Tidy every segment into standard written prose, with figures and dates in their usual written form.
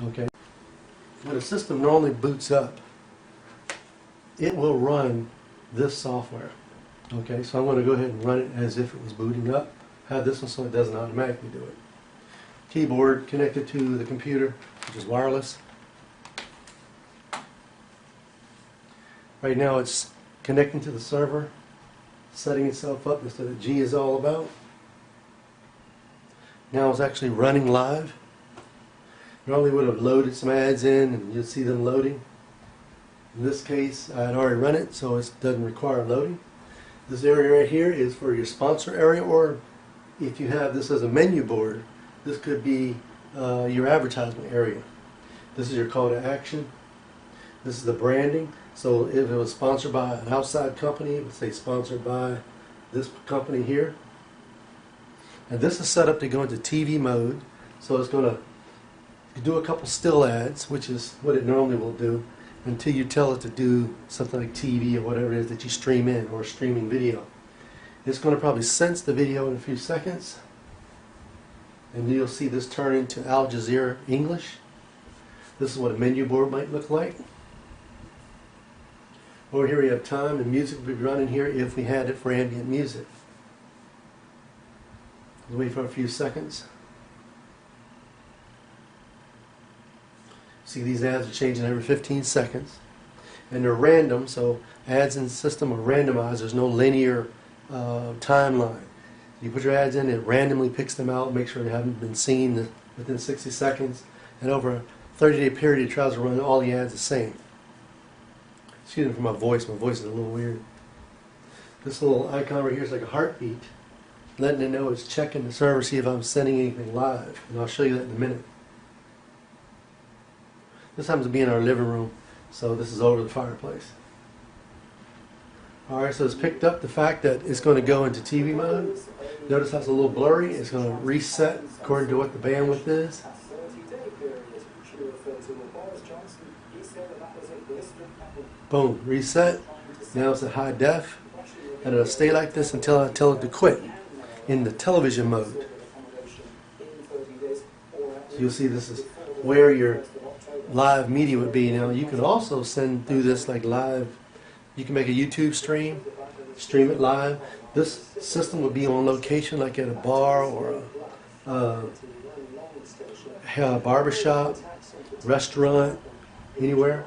Okay. When a system normally boots up, it will run this software. Okay, so I'm going to go ahead and run it as if it was booting up. Have this one so it doesn't automatically do it. Keyboard connected to the computer, which is wireless. Right now it's connecting to the server, setting itself up. That's what G is all about. Now it's actually running live. Normally would have loaded some ads in and you'll see them loading. In this case I had already run it, so it doesn't require loading. This area right here is for your sponsor area, or if you have this as a menu board, this could be your advertisement area. This is your call to action. This is the branding. So if it was sponsored by an outside company, it would say sponsored by this company here. And this is set up to go into TV mode. So it's going to do a couple still ads, which is what it normally will do, until you tell it to do something like TV or whatever it is that you stream in, or streaming video. It's going to probably sense the video in a few seconds, and you'll see this turn into Al Jazeera English. This is what a menu board might look like. Over here we have time, and music would be running here if we had it for ambient music. We'll wait for a few seconds. See, these ads are changing every 15 seconds. And they're random, so ads in the system are randomized. There's no linear timeline. You put your ads in, it randomly picks them out, makes sure they haven't been seen within 60 seconds. And over a 30-day period, it tries to run all the ads the same. Excuse me for my voice. My voice is a little weird. This little icon right here is like a heartbeat, letting it know it's checking the server, see if I'm sending anything live. And I'll show you that in a minute. This happens to be in our living room, so this is over the fireplace. Alright, so it's picked up the fact that it's going to go into TV mode. Notice how it's a little blurry. It's going to reset according to what the bandwidth is. Boom, reset. Now it's at high def, and it'll stay like this until I tell it to quit in the television mode. So you'll see this is where your live media would be. Now you can also send through this like live. You can make a YouTube stream, stream it live. This system would be on location, like at a bar or a barbershop, restaurant, anywhere.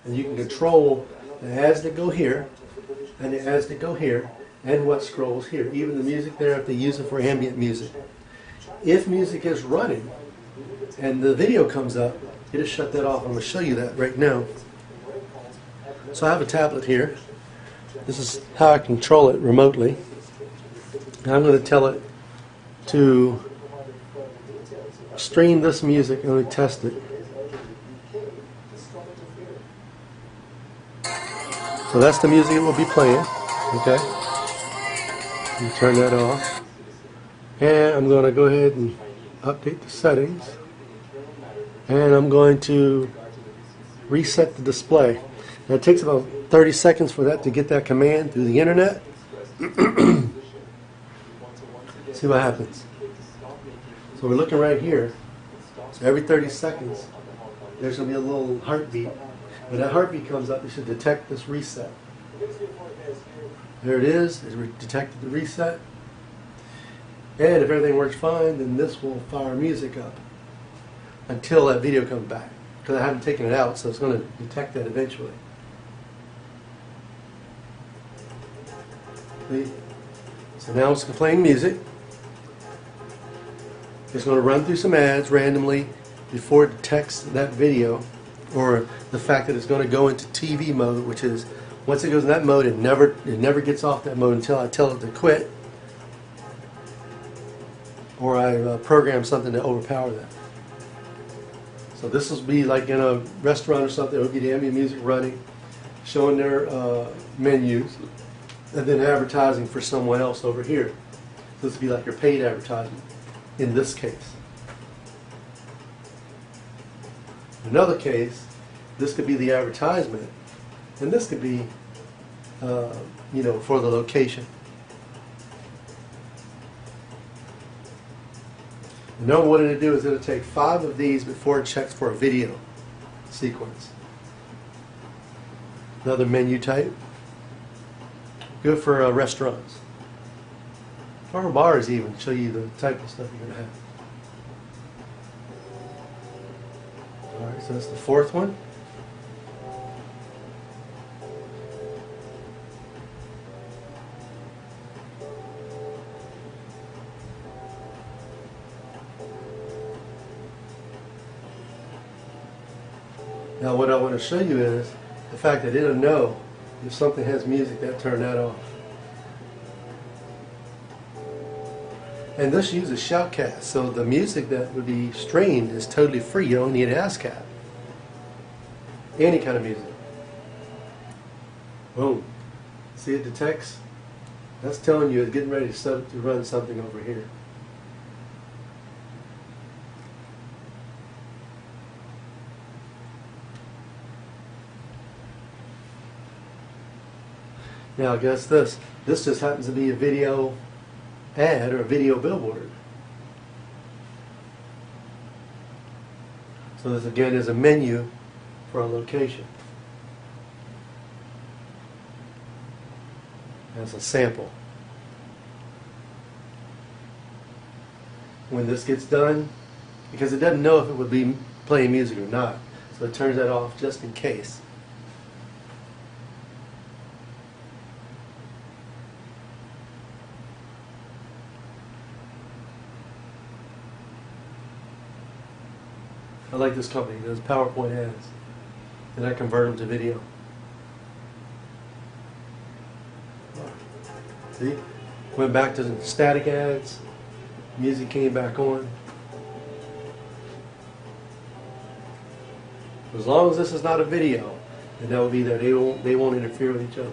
And you can control the ads that go here, and the ads that go here, and what scrolls here. Even the music there, if they use it for ambient music. If music is running and the video comes up, it'll shut that off. I'm going to show you that right now. So I have a tablet here. This is how I control it remotely. And I'm going to tell it to stream this music and let me test it. So that's the music it will be playing. Okay. You turn that off. And I'm going to go ahead and update the settings. And I'm going to reset the display. Now it takes about 30 seconds for that to get that command through the internet. See what happens. So we're looking right here. So every 30 seconds there's going to be a little heartbeat. When that heartbeat comes up, it should detect this reset. There it is. It detected the reset. And if everything works fine, then this will fire music up until that video comes back. Because I haven't taken it out, so it's going to detect that eventually. See? So now it's playing music. It's going to run through some ads randomly before it detects that video, or the fact that it's going to go into TV mode, which is once it goes in that mode, it never gets off that mode until I tell it to quit, or I program something to overpower that. So this will be like in a restaurant or something. It will be the ambient music running, showing their menus, and then advertising for someone else over here. So this will be like your paid advertisement in this case. In another case, this could be the advertisement, and this could be, for the location. And then what it'll do is it'll take 5 of these before it checks for a video sequence. Another menu type. Good for restaurants. Or bars even, show you the type of stuff you're going to have. Alright, so that's the 4th one. Now what I want to show you is the fact that it'll know if something has music that turn that off. And this uses shoutcast, so the music that would be streamed is totally free. You don't need an ASCAP. Any kind of music. Boom. See, it detects? That's telling you it's getting ready to run something over here. Now guess this. This just happens to be a video ad or a video billboard. So this again is a menu for a location. That's a sample. When this gets done, because it doesn't know if it would be playing music or not, so it turns that off just in case. I like this company, those PowerPoint ads, and I convert them to video. See? Went back to the static ads, music came back on. As long as this is not a video, then that will be there. They won't interfere with each other.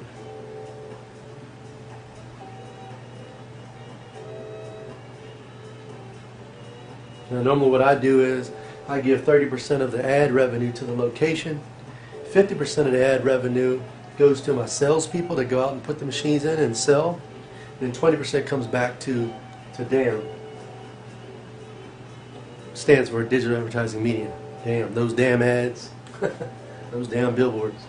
Now normally what I do is I give 30% of the ad revenue to the location, 50% of the ad revenue goes to my salespeople that go out and put the machines in and sell, and then 20% comes back to DAM. Stands for Digital Advertising Media. DAM, those damn ads, those damn billboards.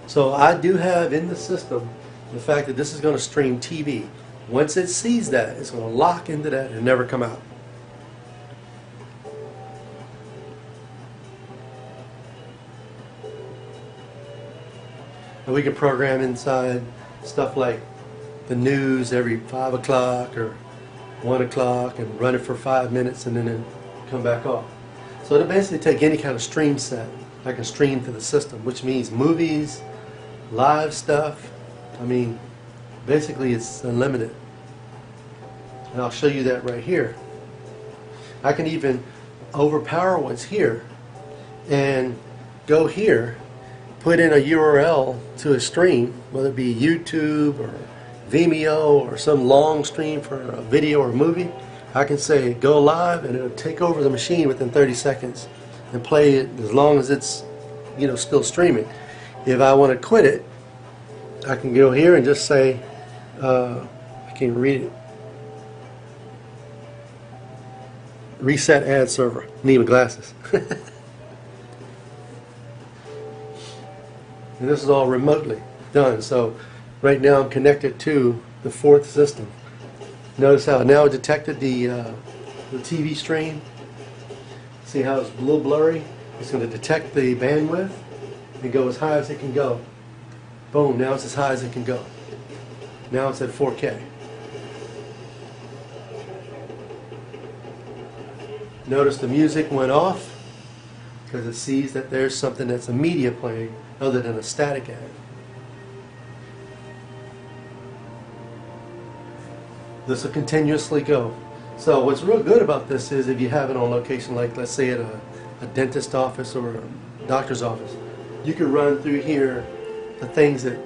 So I do have in the system the fact that this is going to stream TV. Once it sees that, it's going to lock into that and never come out. And we can program inside stuff like the news every 5 o'clock or 1 o'clock and run it for 5 minutes and then it come back off. So it'll basically take any kind of stream set I can stream to the system, which means movies, live stuff. I mean, basically it's unlimited. And I'll show you that right here. I can even overpower what's here and go here, put in a URL to a stream, whether it be YouTube or Vimeo or some long stream for a video or a movie. I can say go live and it'll take over the machine within 30 seconds and play it as long as it's, you know, still streaming. If I want to quit it, I can go here and just say, I can read it. Reset ad server. Need my glasses. And this is all remotely done. So right now I'm connected to the 4th system. Notice how it now detected the TV stream. See how it's a little blurry? It's going to detect the bandwidth and go as high as it can go. Boom, now it's as high as it can go. Now it's at 4K. Notice the music went off because it sees that there's something that's a media playing other than a static ad. This will continuously go. So what's real good about this is if you have it on location, like let's say at a dentist office or a doctor's office, you can run through here the things that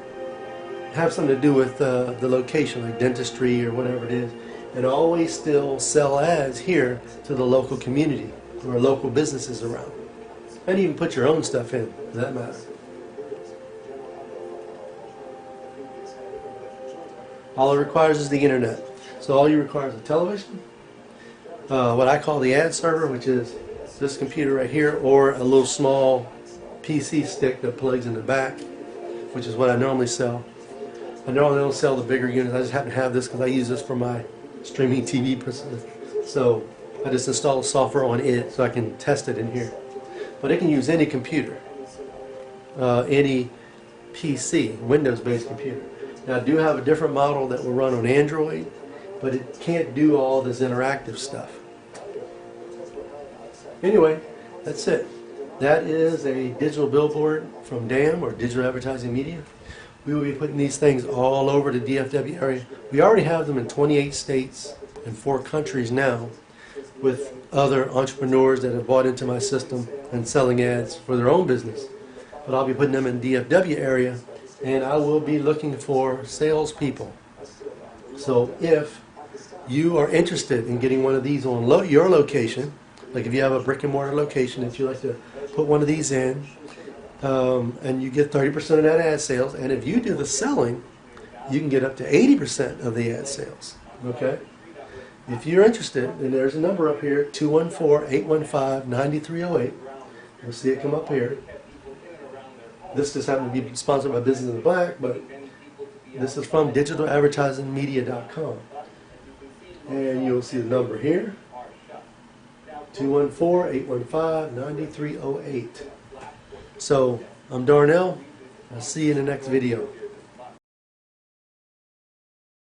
have something to do with the location, like dentistry or whatever it is, and always still sell ads here to the local community or local businesses around. And even put your own stuff in, for that matter. All it requires is the internet. So all you require is a television, what I call the ad server, which is this computer right here, or a little small PC stick that plugs in the back, which is what I normally sell. I normally don't sell the bigger units. I just happen to have this because I use this for my streaming TV. So I just install the software on it so I can test it in here. But it can use any computer, any PC, Windows-based computer. Now I do have a different model that will run on Android, but it can't do all this interactive stuff. Anyway, that's it. That is a digital billboard from DAM, or Digital Advertising Media. We will be putting these things all over the DFW area. We already have them in 28 states and 4 countries now, with other entrepreneurs that have bought into my system and selling ads for their own business. But I'll be putting them in the DFW area, and I will be looking for salespeople. So if you are interested in getting one of these on your location, like if you have a brick and mortar location that you like to put one of these in, and you get 30% of that ad sales, and if you do the selling, you can get up to 80% of the ad sales. Okay? If you're interested, then there's a number up here, 214-815-9308. You'll see it come up here. This just happened to be sponsored by Business in the Black, but this is from digitaladvertisingmedia.com. And you'll see the number here, 214-815-9308. So, I'm Darnell. I'll see you in the next video.